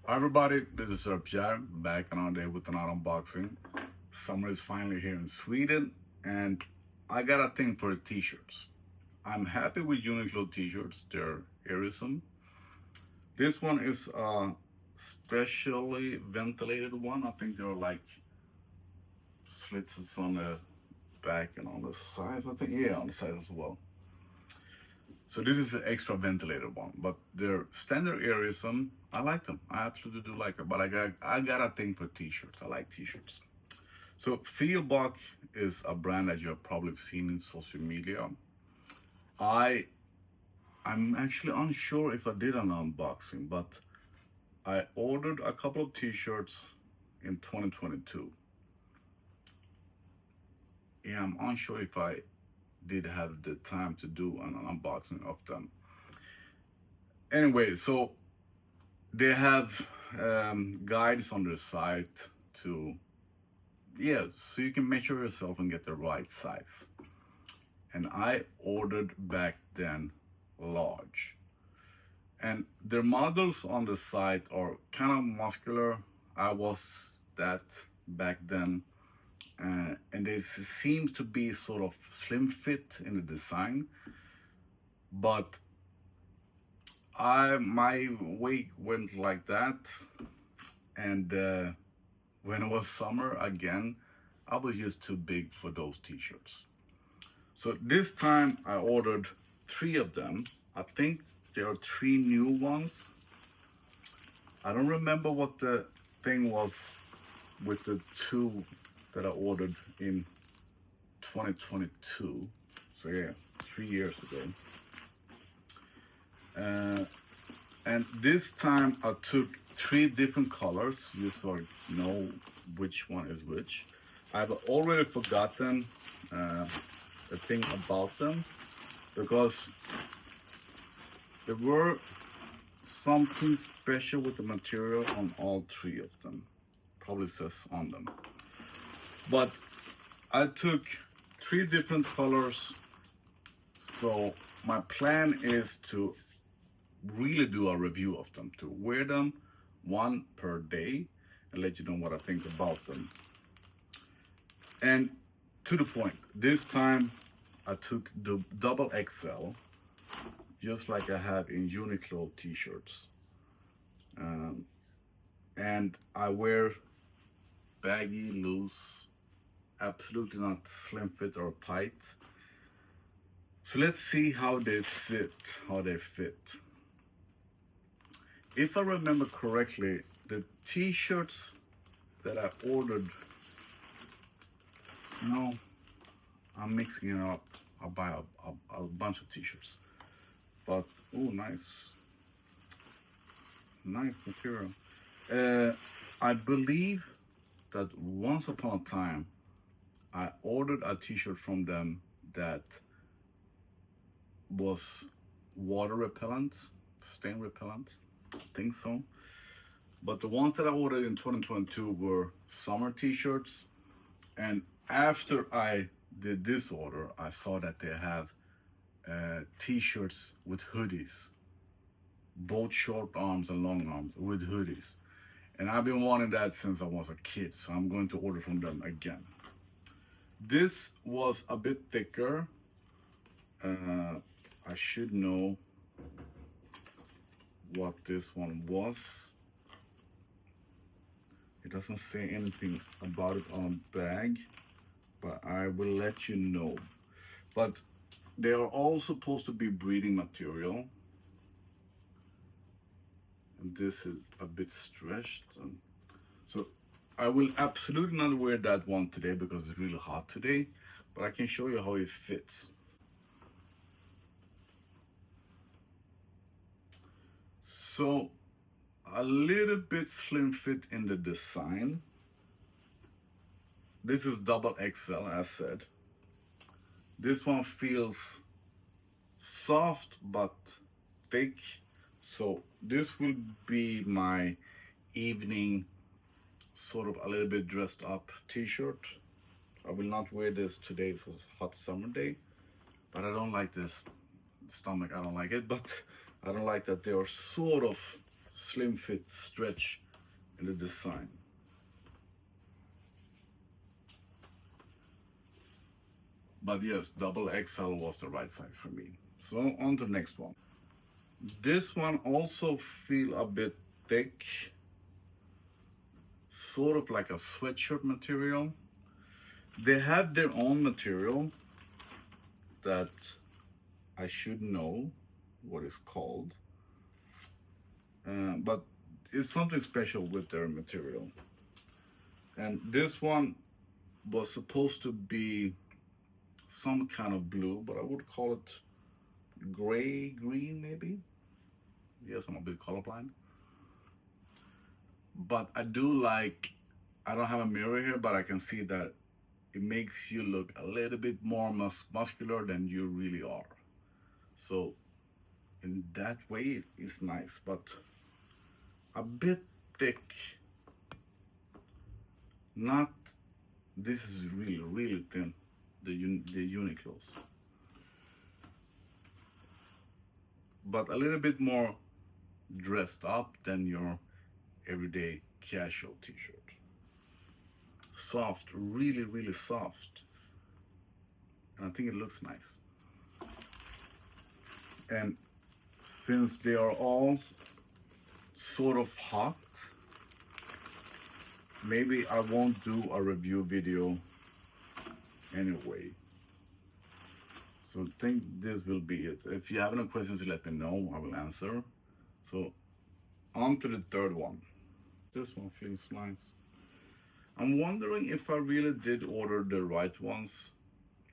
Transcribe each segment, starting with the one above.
Hi everybody, this is Sir Pierre back another day with another unboxing. Summer is finally here in Sweden and I got a thing for t-shirts. I'm happy with Uniqlo t-shirts, they're airisome. This one is a specially ventilated one. I think there are like slits on the back and on the sides. I think, yeah, on the sides as well. So this is an extra ventilated one, but they're standard airisome. I like them. I absolutely do like them. But I got a thing for t-shirts. I like t-shirts. So Fioboc is a brand that you have probably seen in social media. I I'm actually unsure if I did an unboxing, but I ordered a couple of t-shirts in 2022. Yeah, I'm unsure if I did have the time to do an unboxing of them. Anyway, so they have guides on their site to, yeah, so you can measure yourself and get the right size. And I ordered back then large. And their models on the site are kind of muscular. I was that back then. And they seem to be sort of slim fit in the design. But my weight went like that. And when it was summer again, I was just too big for those t-shirts. So this time I ordered three of them. I think there are three new ones. I don't remember what the thing was with the two that I ordered in 2022. So yeah, 3 years ago. And this time I took three different colors, just so I know which one is which. I've already forgotten the thing about them because there were something special with the material on all three of them. Probably says on them. But I took three different colors, so my plan is to really do a review of them, to wear them one per day and let you know what I think about them. And to the point, this time I took the double XL, just like I have in Uniqlo t-shirts. And I wear baggy, loose, absolutely not slim fit or tight. So let's see how they fit, If I remember correctly, the t-shirts that I ordered, no, I'm mixing it up. I'll buy a bunch of t-shirts. But, oh, nice material. I believe that once upon a time, I ordered a t-shirt from them that was water repellent, stain repellent, I think so. But the ones that I ordered in 2022 were summer t-shirts. And after I did this order, I saw that they have t-shirts with hoodies, both short arms and long arms with hoodies. And I've been wanting that since I was a kid, so I'm going to order from them again. This was a bit thicker. I should know what this one was. It doesn't say anything about it on the bag, but I will let you know. But they are all supposed to be breathing material. And this is a bit stretched. So I will absolutely not wear that one today because it's really hot today, but I can show you how it fits. So a little bit slim fit in the design. This is double XL, as said. This one feels soft but thick. So this will be my evening, sort of a little bit dressed up t-shirt. I will not wear this today, it's a hot summer day, but I don't like this stomach, I don't like it, but I don't like that they are sort of slim fit stretch in the design. But yes, double XL was the right size for me. So on to the next one. This one also feel a bit thick, sort of like a sweatshirt material. They have their own material that I should know what it's called, but it's something special with their material. And this one was supposed to be some kind of blue, but I would call it gray, green, maybe. Yes, I'm a bit colorblind. But I do like, I don't have a mirror here, but I can see that it makes you look a little bit more muscular than you really are. So in that way, it's nice, but a bit thick. Not, this is really, really thin, the Uniqlo's. But a little bit more dressed up than your everyday casual t-shirt. Soft, really, really soft. And I think it looks nice. And since they are all sort of hot, maybe I won't do a review video anyway. So I think this will be it. If you have any questions, let me know. I will answer. So on to the third one. This one feels nice. I'm wondering if I really did order the right ones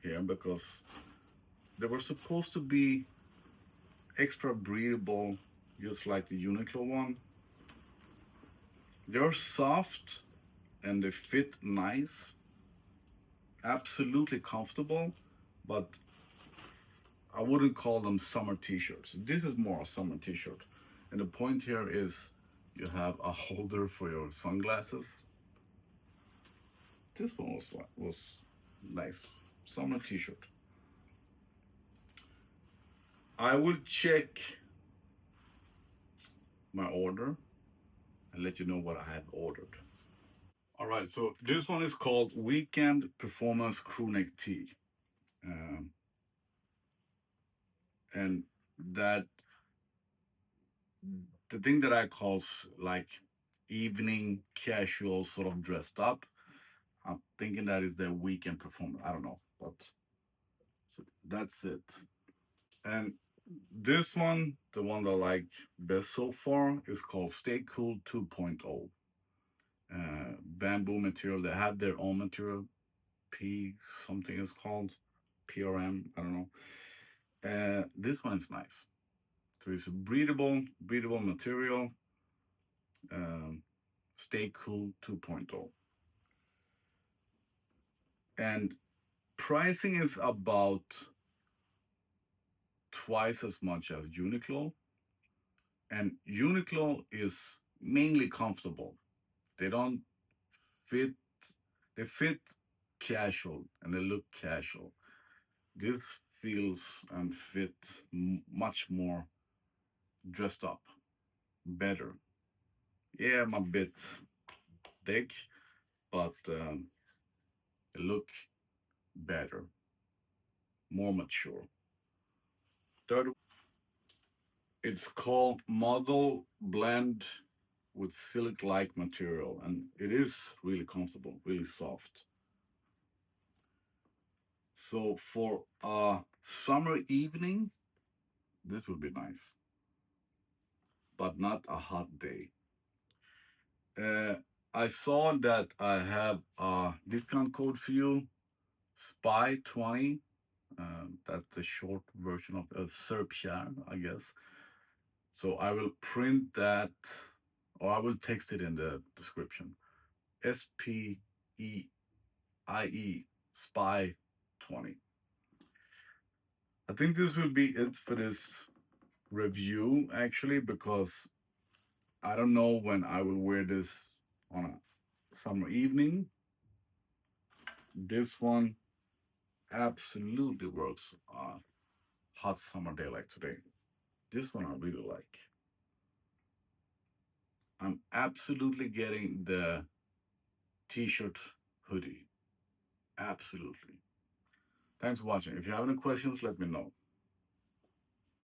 here, because they were supposed to be extra breathable, just like the Uniqlo one. They're soft and they fit nice, absolutely comfortable, but I wouldn't call them summer t-shirts. This is more a summer t-shirt. And the point here is you have a holder for your sunglasses. This one was nice. Summer t-shirt. I will check my order and let you know what I have ordered. All right, so this one is called Weekend Performance Crewneck Tee. Um, and that the thing that I call like evening casual sort of dressed up. I'm thinking that is their weekend performance. I don't know, but so that's it. And this one, the one that I like best so far, is called StayCool 2.0. Bamboo material. They have their own material. P something is called PRM. I don't know. This one is nice. So it's a breathable material. Um, StayCool 2.0. And pricing is about twice as much as Uniqlo. And Uniqlo is mainly comfortable. They don't fit, they fit casual and they look casual. This feels and fit much more dressed up, better. Yeah, I'm a bit thick, but they look better, more mature. It's called Modal Blend with silk-like material, and it is really comfortable, really soft. So for a summer evening, this would be nice, but not a hot day. Uh, I saw that I have a discount code for you, SPY20. That's the short version of Serpia, I guess. So I will print that, or I will text it in the description. SPEIE Spy 20. I think this will be it for this review actually, because I don't know when I will wear this on a summer evening. This one absolutely works on a hot summer day like today. This one I really like. I'm absolutely getting the t-shirt hoodie. Absolutely. Thanks for watching. If you have any questions, let me know.